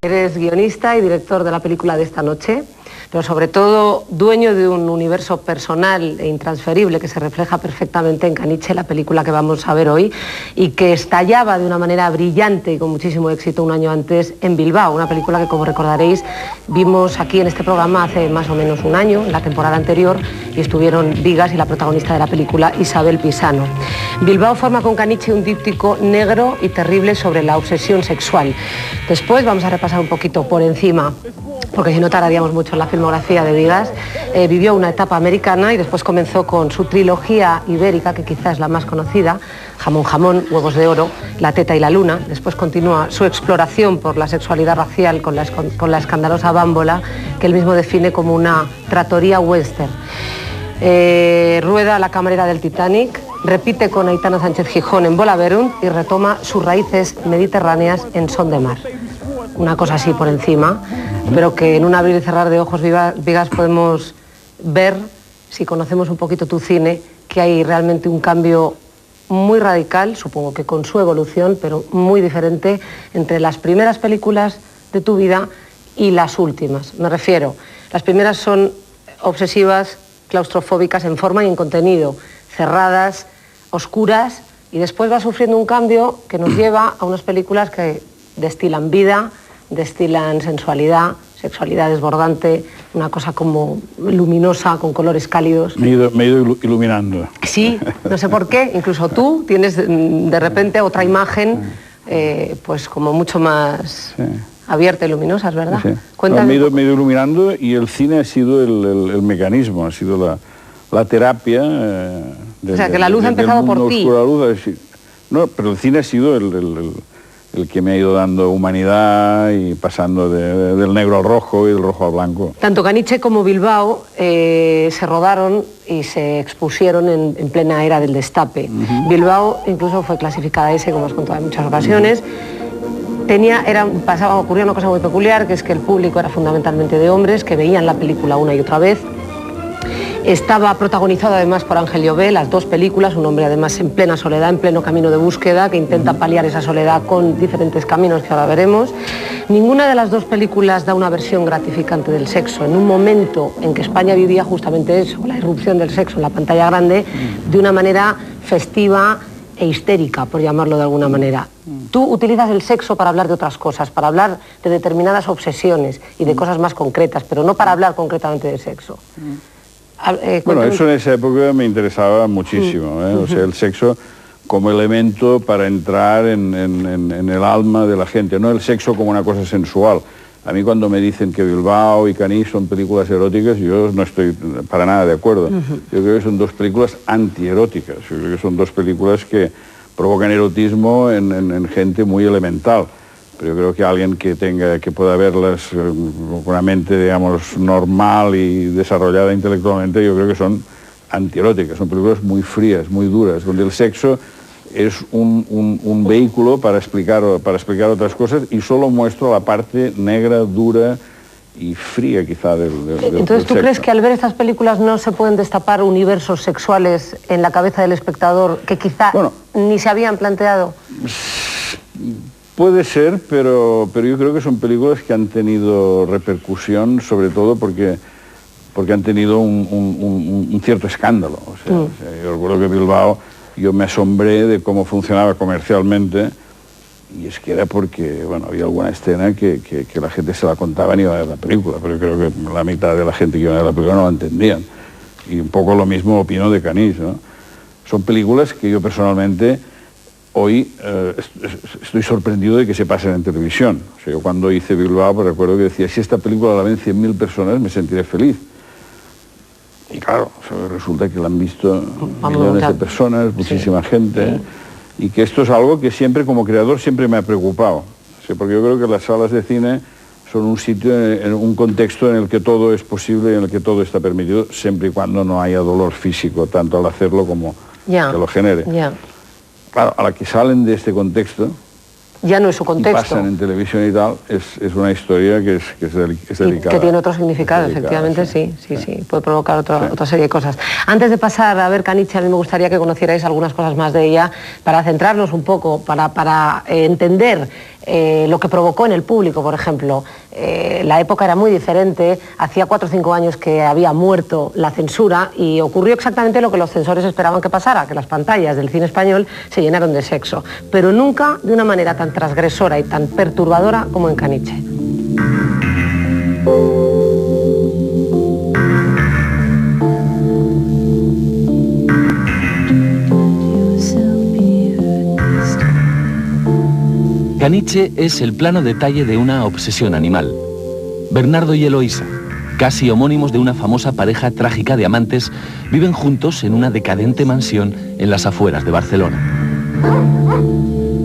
Eres guionista y director de la película de esta noche, pero sobre todo dueño de un universo personal e intransferible que se refleja perfectamente en Caniche, la película que vamos a ver hoy, y que estallaba de una manera brillante y con muchísimo éxito un año antes en Bilbao, una película que, como recordaréis, vimos aquí en este programa hace más o menos un año, en la temporada anterior, y estuvieron Vigas y la protagonista de la película, Isabel Pisano. Bilbao forma con Caniche un díptico negro y terrible sobre la obsesión sexual. Después vamos a repasar un poquito por encima, porque si no tardaríamos mucho en la filmografía de Vigas. Vivió una etapa americana y después comenzó con su trilogía ibérica, que quizás es la más conocida, Jamón Jamón, Huevos de Oro, La Teta y la Luna. Después continúa su exploración por la sexualidad racial con la escandalosa Bámbola, que él mismo define como una tratoría western. Rueda La camarera del Titanic, repite con Aitana Sánchez Gijón en Bolaverunt y retoma sus raíces mediterráneas en Son de Mar. Una cosa así por encima, pero que en un abrir y cerrar de ojos, Vigas, podemos ver, si conocemos un poquito tu cine, que hay realmente un cambio muy radical, supongo que con su evolución, pero muy diferente entre las primeras películas de tu vida y las últimas. Me refiero, las primeras son obsesivas, claustrofóbicas en forma y en contenido, cerradas, oscuras, y después va sufriendo un cambio que nos lleva a unas películas que destilan vida, destilan sensualidad, sexualidad desbordante, una cosa como luminosa, con colores cálidos. Me he ido iluminando. Sí, no sé por qué, incluso tú tienes de repente otra imagen, pues como mucho más abierta y luminosa, ¿es verdad? Sí. Cuéntame. No, me he ido iluminando y el cine ha sido el mecanismo, ha sido la terapia. O sea, que la luz ha empezado por ti. No, pero el cine ha sido el que me ha ido dando humanidad y pasando del negro al rojo y del rojo al blanco. Tanto Caniche como Bilbao se rodaron y se expusieron en plena era del destape. Bilbao incluso fue clasificada S, como has contado en muchas ocasiones. Ocurría una cosa muy peculiar, que es que el público era fundamentalmente de hombres que veían la película una y otra vez. Estaba protagonizado además por Ángel Llobé, las dos películas, un hombre además en plena soledad, en pleno camino de búsqueda, que intenta paliar esa soledad con diferentes caminos que ahora veremos. Ninguna de las dos películas da una versión gratificante del sexo, en un momento en que España vivía justamente eso, la irrupción del sexo en la pantalla grande, de una manera festiva e histérica, por llamarlo de alguna manera. Tú utilizas el sexo para hablar de otras cosas, para hablar de determinadas obsesiones y de cosas más concretas, pero no para hablar concretamente de sexo. Bueno, eso en esa época me interesaba muchísimo, o sea, el sexo como elemento para entrar en el alma de la gente, no el sexo como una cosa sensual. A mí cuando me dicen que Bilbao y Caniche son películas eróticas, yo no estoy para nada de acuerdo. Yo creo que son dos películas antieróticas, yo creo que son dos películas que provocan erotismo en gente muy elemental. Pero yo creo que alguien que pueda verlas con una mente, digamos, normal y desarrollada intelectualmente, yo creo que son antieróticas, son películas muy frías, muy duras, donde el sexo es un vehículo para explicar otras cosas y solo muestra la parte negra, dura y fría quizá del Entonces, ¿tú sexo. crees que al ver estas películas no se pueden destapar universos sexuales en la cabeza del espectador que quizá ni se habían planteado? Puede ser, pero yo creo que son películas que han tenido repercusión, sobre todo porque han tenido un cierto escándalo. O sea, yo recuerdo que Bilbao, yo me asombré de cómo funcionaba comercialmente, y es que era porque, bueno, había alguna escena que la gente se la contaba y iba a ver la película, pero yo creo que la mitad de la gente que iba a ver la película no la entendían. Y un poco lo mismo opino de Caniche, ¿no? Son películas que yo personalmente hoy estoy sorprendido de que se pasen en televisión. O sea, yo cuando hice Bilbao, pues recuerdo que decía, si esta película la ven 100.000 personas, me sentiré feliz. Y claro, resulta que la han visto millones de personas, muchísima gente, y que esto es algo que siempre, como creador, siempre me ha preocupado. O sea, porque yo creo que las salas de cine son un sitio, un contexto en el que todo es posible y en el que todo está permitido, siempre y cuando no haya dolor físico, tanto al hacerlo como que lo genere. Claro, a la que salen de este contexto, ya no es su contexto. Y pasan en televisión y tal, es una historia que es delicada. Que tiene otro significado, efectivamente, sí. Puede provocar otra serie de cosas. Antes de pasar a ver Caniche, a mí me gustaría que conocierais algunas cosas más de ella, para centrarnos un poco, para entender lo que provocó en el público, por ejemplo. La época era muy diferente, hacía 4 o 5 años que había muerto la censura y ocurrió exactamente lo que los censores esperaban que pasara, que las pantallas del cine español se llenaron de sexo, pero nunca de una manera tan transgresora y tan perturbadora como en Caniche. Caniche es el plano detalle de una obsesión animal. Bernardo y Eloísa, casi homónimos de una famosa pareja trágica de amantes, viven juntos en una decadente mansión en las afueras de Barcelona.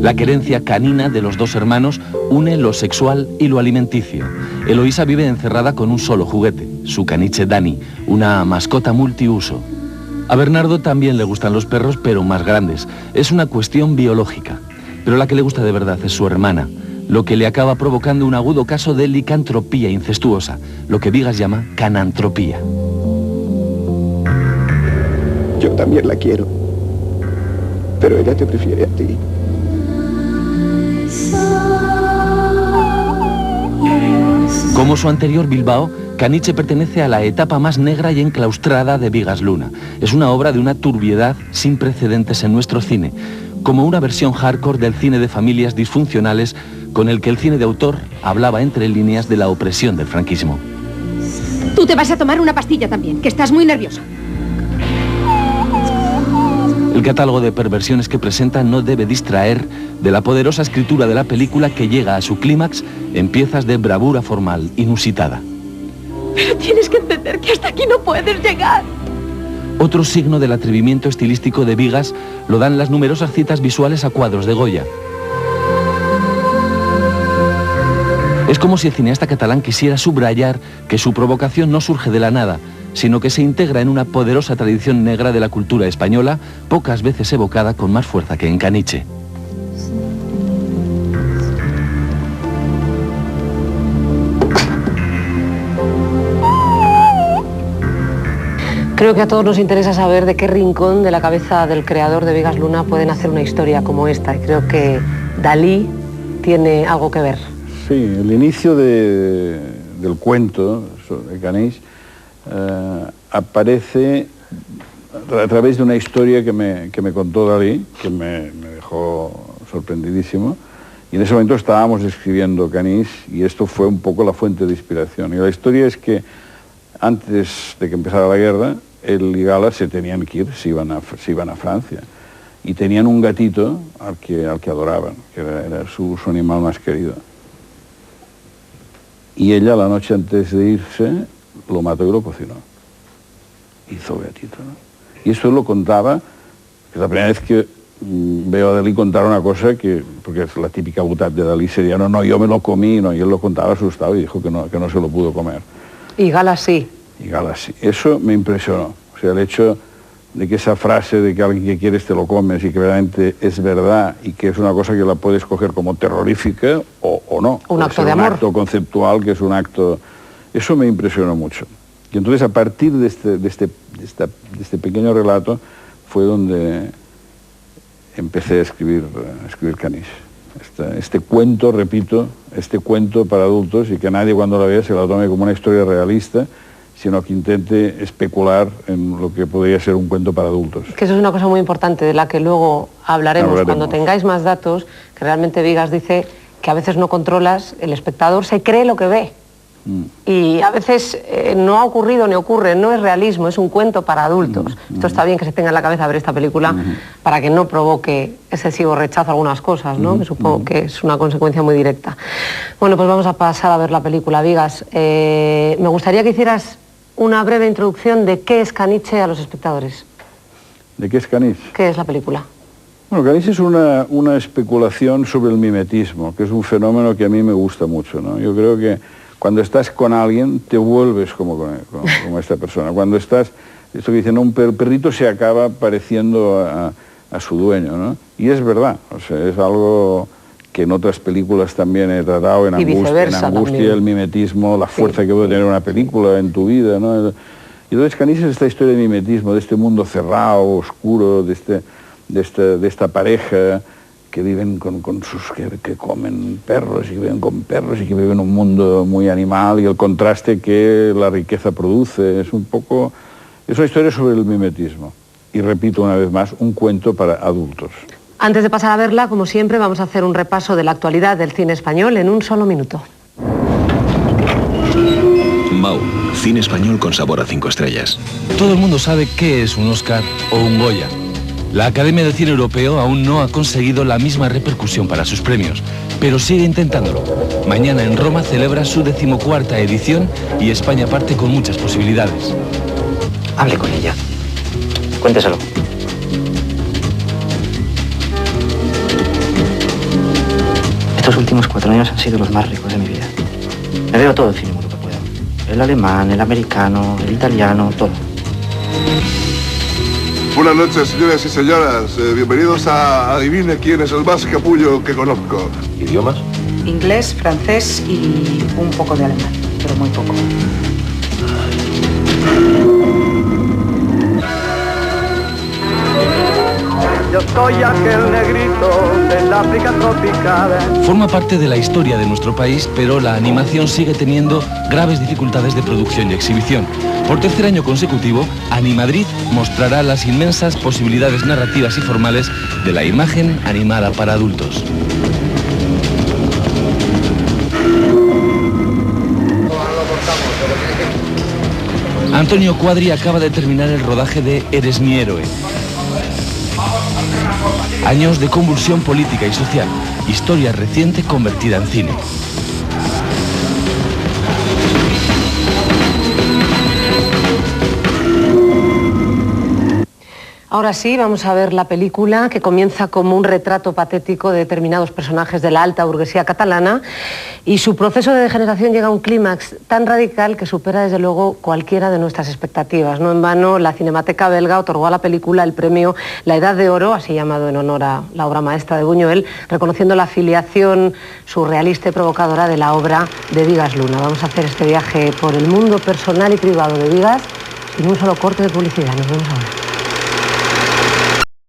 La querencia canina de los dos hermanos une lo sexual y lo alimenticio. Eloísa vive encerrada con un solo juguete, su caniche Dani, una mascota multiuso. A Bernardo también le gustan los perros, pero más grandes. Es una cuestión biológica. Pero la que le gusta de verdad es su hermana, lo que le acaba provocando un agudo caso de licantropía incestuosa, lo que Vigas llama canantropía. Yo también la quiero, pero ella te prefiere a ti. Como su anterior Bilbao, Caniche pertenece a la etapa más negra y enclaustrada de Vigas Luna. Es una obra de una turbiedad sin precedentes en nuestro cine, como una versión hardcore del cine de familias disfuncionales con el que el cine de autor hablaba entre líneas de la opresión del franquismo. Tú te vas a tomar una pastilla también, que estás muy nervioso. El catálogo de perversiones que presenta no debe distraer de la poderosa escritura de la película que llega a su clímax en piezas de bravura formal inusitada. Pero tienes que entender que hasta aquí no puedes llegar. Otro signo del atrevimiento estilístico de Vigas lo dan las numerosas citas visuales a cuadros de Goya. Es como si el cineasta catalán quisiera subrayar que su provocación no surge de la nada, sino que se integra en una poderosa tradición negra de la cultura española, pocas veces evocada con más fuerza que en Caniche. Creo que a todos nos interesa saber de qué rincón de la cabeza del creador de Vigas Luna pueden hacer una historia como esta. Y creo que Dalí tiene algo que ver. Sí, el inicio del cuento de Caniche aparece a través de una historia que me contó Dalí, que me dejó sorprendidísimo. Y en ese momento estábamos escribiendo Caniche y esto fue un poco la fuente de inspiración. Y la historia es que antes de que empezara la guerra, él y Gala se tenían que ir, se iban a Francia. Y tenían un gatito al que adoraban, que era su animal más querido. Y ella, la noche antes de irse, lo mató y lo cocinó. Hizo gatito, ¿no? Y eso lo contaba, que es la primera vez que veo a Dalí contar una cosa porque es la típica butad de Dalí, sería, no, yo me lo comí, no, y él lo contaba asustado y dijo que no se lo pudo comer. Y Gala sí. Y Gala sí. Eso me impresionó. O sea, el hecho de que esa frase de que alguien que quieres te lo comes y que realmente es verdad y que es una cosa que la puedes coger como terrorífica o no. Un acto de amor. Un acto conceptual que es un acto... Eso me impresionó mucho. Y entonces a partir de este pequeño relato fue donde empecé a escribir Caniche. Este cuento, repito, este cuento para adultos y que nadie cuando lo vea se lo tome como una historia realista, sino que intente especular en lo que podría ser un cuento para adultos. Que eso es una cosa muy importante de la que luego hablaremos. Cuando tengáis más datos, que realmente Vigas dice que a veces no controlas, el espectador se cree lo que ve. Y a veces no ha ocurrido ni ocurre, no es realismo, es un cuento para adultos. Esto está bien que se tenga en la cabeza ver esta película para que no provoque excesivo rechazo a algunas cosas, ¿no? Que supongo que es una consecuencia muy directa. Bueno, pues vamos a pasar a ver la película, Vigas. Me gustaría que hicieras una breve introducción de qué es Caniche a los espectadores. ¿De qué es Caniche? ¿Qué es la película? Bueno, Caniche es una especulación sobre el mimetismo, que es un fenómeno que a mí me gusta mucho, ¿no? Yo creo que cuando estás con alguien, te vuelves como esta persona. Cuando estás, esto que dicen, un perrito se acaba pareciendo a su dueño, ¿no? Y es verdad, o sea, es algo que en otras películas también he tratado, en Angustia, el mimetismo, la fuerza que puede tener una película en tu vida, ¿no? Y entonces Caniche es esta historia de mimetismo, de este mundo cerrado, oscuro, de esta pareja que viven que comen perros y que viven con perros y que viven en un mundo muy animal, y el contraste que la riqueza produce. Es una historia sobre el mimetismo. Y repito una vez más, un cuento para adultos. Antes de pasar a verla, como siempre, vamos a hacer un repaso de la actualidad del cine español en un solo minuto. Mau, cine español con sabor a 5 estrellas. Todo el mundo sabe qué es un Oscar o un Goya. La Academia de Cine Europeo aún no ha conseguido la misma repercusión para sus premios, pero sigue intentándolo. Mañana en Roma celebra su 14ª edición y España parte con muchas posibilidades. Hable con ella. Cuénteselo. Estos últimos 4 años han sido los más ricos de mi vida. Me veo todo el cine mudo que puedo. El alemán, el americano, el italiano, todo. Buenas noches, señores y señoras. Bienvenidos a Adivine quién es el más capullo que conozco. ¿Idiomas? Inglés, francés y un poco de alemán, pero muy poco. Yo soy aquel negrito del África tropical. Forma parte de la historia de nuestro país, pero la animación sigue teniendo graves dificultades de producción y exhibición. Por 3er año consecutivo, Animadrid mostrará las inmensas posibilidades narrativas y formales de la imagen animada para adultos. Antonio Cuadri acaba de terminar el rodaje de Eres mi héroe. Años de convulsión política y social, historia reciente convertida en cine. Ahora sí, vamos a ver la película, que comienza como un retrato patético de determinados personajes de la alta burguesía catalana, y su proceso de degeneración llega a un clímax tan radical que supera desde luego cualquiera de nuestras expectativas. No en vano, la Cinemateca belga otorgó a la película el premio La Edad de Oro, así llamado en honor a la obra maestra de Buñuel, reconociendo la filiación surrealista y provocadora de la obra de Vigas Luna. Vamos a hacer este viaje por el mundo personal y privado de Vigas sin un solo corte de publicidad. Nos vemos ahora.